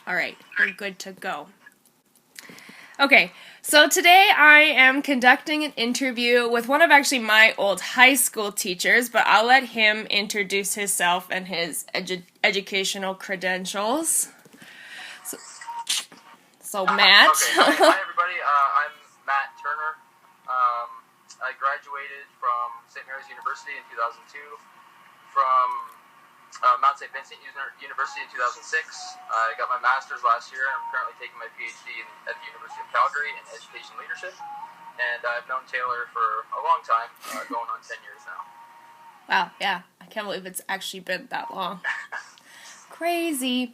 All right, we're good to go. Okay, so today I am conducting an interview with one of actually my old high school teachers, but I'll let him introduce himself and his educational credentials. So Matt. Okay, hi everybody. I'm Matt Turner. I graduated from St. Mary's University in 2002, from Mount St. Vincent University in 2006. I got my master's last year, and I'm currently taking my PhD at the University of Calgary in education leadership. And I've known Taylor for a long time, going on 10 years now. Wow, yeah. I can't believe it's actually been that long. Crazy.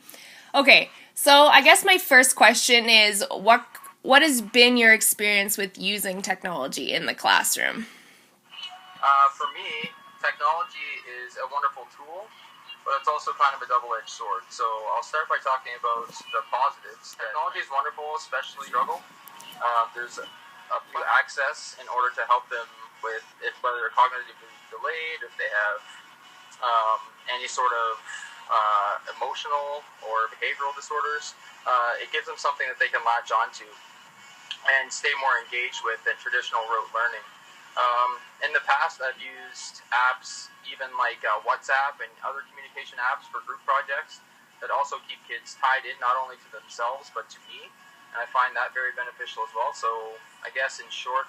Okay, so I guess my first question is what has been your experience with using technology in the classroom? For me, technology is a wonderful tool, but it's also kind of a double-edged sword. So I'll start by talking about the positives. Technology is wonderful, especially struggle. There's a few access in order to help them with whether they're cognitively delayed, if they have any sort of emotional or behavioral disorders. It gives them something that they can latch onto and stay more engaged with than traditional rote learning. In the past, I've used apps, even like WhatsApp and other communication apps for group projects that also keep kids tied in not only to themselves but to me, and I find that very beneficial as well. So I guess in short,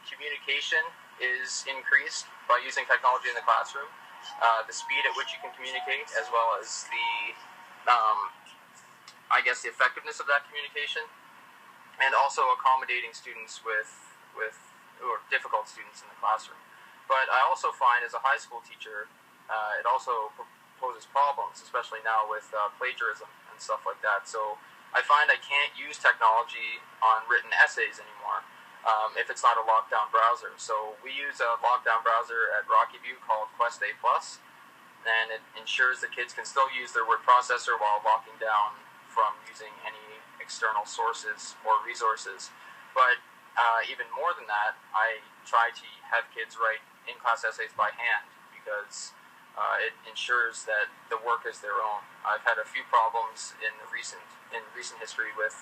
communication is increased by using technology in the classroom. The speed at which you can communicate, as well as the the effectiveness of that communication, and also accommodating students with or difficult students in the classroom. But I also find as a high school teacher, it also poses problems, especially now with plagiarism and stuff like that. So I find I can't use technology on written essays anymore if it's not a lockdown browser. So we use a lockdown browser at Rocky View called Quest A+, and it ensures that kids can still use their word processor while locking down from using any external sources or resources. But even more than that, I try to have kids write in-class essays by hand because it ensures that the work is their own. I've had a few problems in recent history with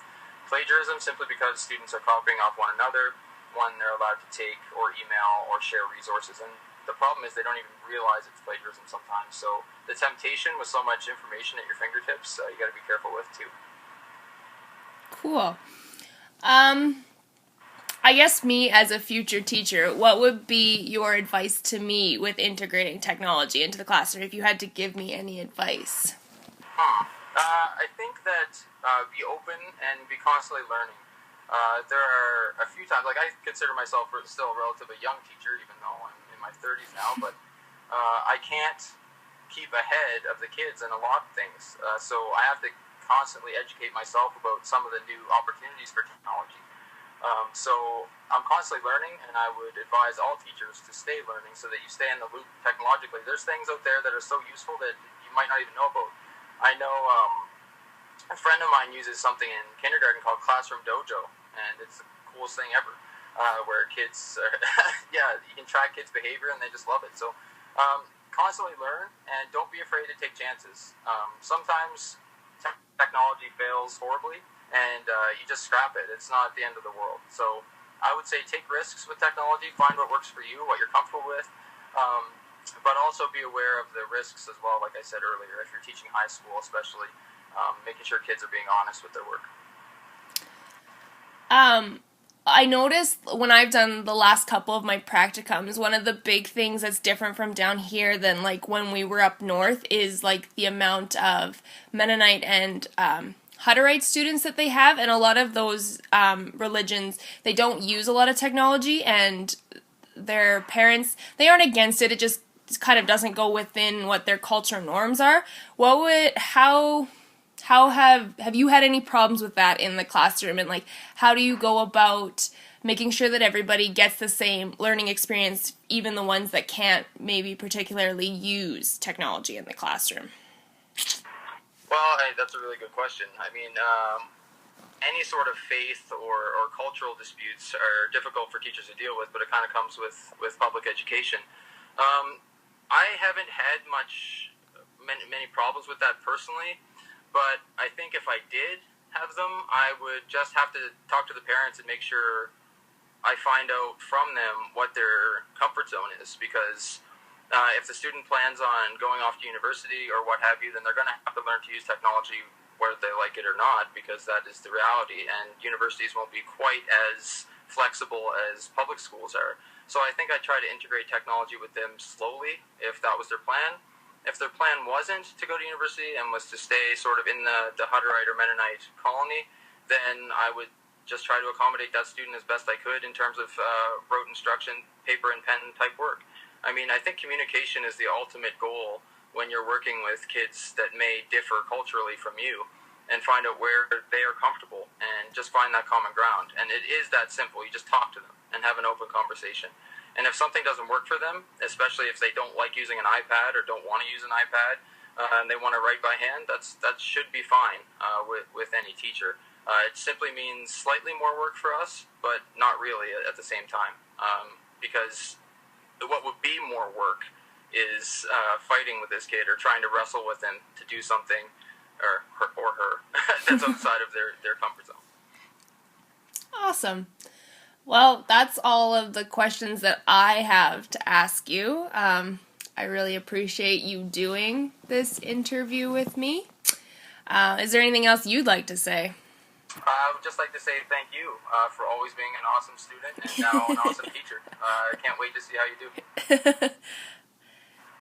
plagiarism simply because students are copying off one another when they're allowed to take or email or share resources. And the problem is they don't even realize it's plagiarism sometimes. So the temptation with so much information at your fingertips, you got to be careful with too. Cool. I guess me as a future teacher, what would be your advice to me with integrating technology into the classroom if you had to give me any advice? I think that be open and be constantly learning. There are a few times, like I consider myself still a relatively young teacher, even though I'm in my 30s now, but I can't keep ahead of the kids in a lot of things. So I have to constantly educate myself about some of the new opportunities for technology. So I'm constantly learning, and I would advise all teachers to stay learning so that you stay in the loop technologically. There's things out there that are so useful that you might not even know about. I know a friend of mine uses something in kindergarten called Classroom Dojo, and it's the coolest thing ever, where kids, you can track kids' behavior, and they just love it. So constantly learn, and don't be afraid to take chances. Sometimes technology fails horribly, and you just scrap it. It's not the end of the world. So I would say take risks with technology, find what works for you, what you're comfortable with, but also be aware of the risks as well, like I said earlier, if you're teaching high school especially, making sure kids are being honest with their work. I noticed when I've done the last couple of my practicums, one of the big things that's different from down here than like when we were up north is like the amount of Mennonite and Hutterite students that they have, and a lot of those religions, they don't use a lot of technology, and their parents, they aren't against it, it just kind of doesn't go within what their cultural norms are. How have you had any problems with that in the classroom, and like how do you go about making sure that everybody gets the same learning experience, even the ones that can't maybe particularly use technology in the classroom? Well, hey, that's a really good question. I mean, any sort of faith or cultural disputes are difficult for teachers to deal with, but it kind of comes with public education. I haven't had many problems with that personally, But I think if I did have them, I would just have to talk to the parents and make sure I find out from them what their comfort zone is, because if the student plans on going off to university or what have you, then they're going to have to learn to use technology whether they like it or not, because that is the reality, and universities won't be quite as flexible as public schools are. So I think I try to integrate technology with them slowly if that was their plan. If their plan wasn't to go to university and was to stay sort of in the Hutterite or Mennonite colony, then I would just try to accommodate that student as best I could in terms of rote instruction, paper and pen type work. I mean, I think communication is the ultimate goal when you're working with kids that may differ culturally from you, and find out where they are comfortable and just find that common ground. And it is that simple. You just talk to them and have an open conversation. And if something doesn't work for them, especially if they don't like using an iPad or don't want to use an iPad, and they want to write by hand, that should be fine with any teacher. It simply means slightly more work for us, but not really at the same time. Because what would be more work is fighting with this kid or trying to wrestle with him to do something, or her that's outside of their comfort zone. Awesome. Well, that's all of the questions that I have to ask you. I really appreciate you doing this interview with me. Is there anything else you'd like to say? I would just like to say thank you for always being an awesome student and now an awesome teacher. I can't wait to see how you do.